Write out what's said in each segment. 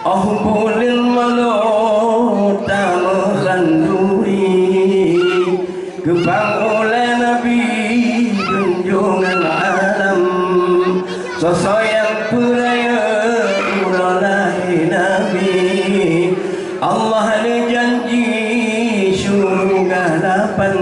Ahbulil malota menganduri gebang oleh Nabi junjungan alam, sosok yang peraya uralahi Nabi. Allah ada janji syurga lapan,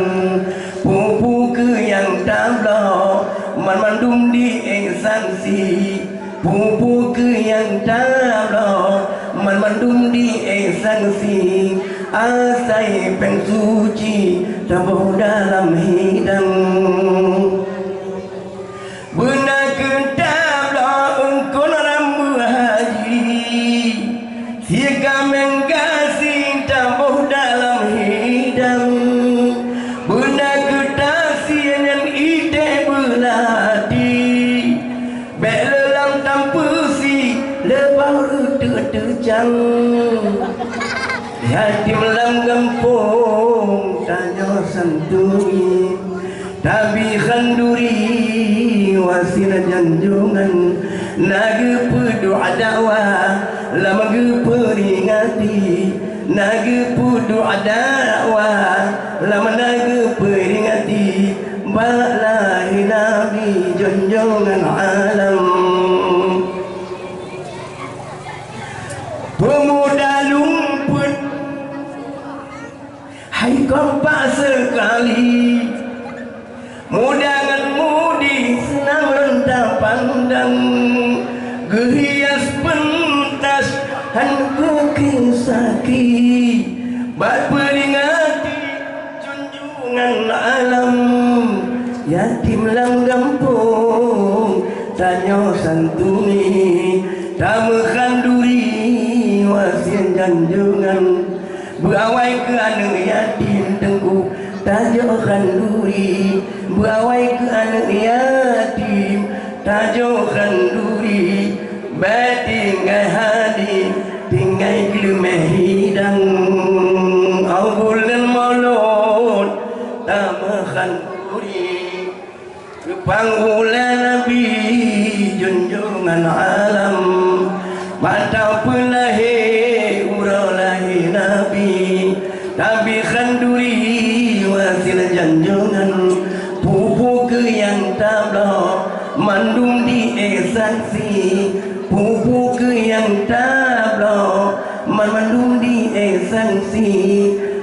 pupu ke yang tabla mandum di sanksi, pupu ke yang tabla mandum di sanksi. Asai peng suci tabuh dalam hidang, benda ketabla engkau rambu haji, siaga menggasih tabuh dalam hidang, benda ketasian yang ide belati, belelang tanpa si lebah terjang. Yatim langgempung tanya santuri, tabi khanduri wasila janjungan, naga berdoa dakwah lama peringati, naga berdoa dakwah lama naga peringati, balahi Nabi junjungan alam. Pemuda lumpur hai kompak sekali, muda dengan mudi senang rentang pandang, gehias pentas hanku kisaki, bak peringati junjungan alam. Yatim langgampung tanya santuni, tamu khanduri wasian janjungan, berawai ke anak yatim tengku tajuk khanduri, berawai ke anak yatim tajuk khanduri, batinggai hadi tinggai gelumeh hidang. Awbulil maulud tama khanduri, panggulan Nabi junjungan alam, mata pelahi uralahi Nabi, tabi khanduri wasil janjungan, pupu ke yang tabla mandum di esansi, pupu ke yang tabla mandum di esansi,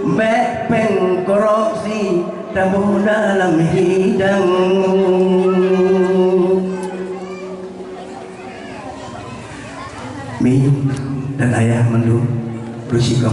bepeng korupsi tabuh dalam hidang. Mi dan ayah mandum bersikap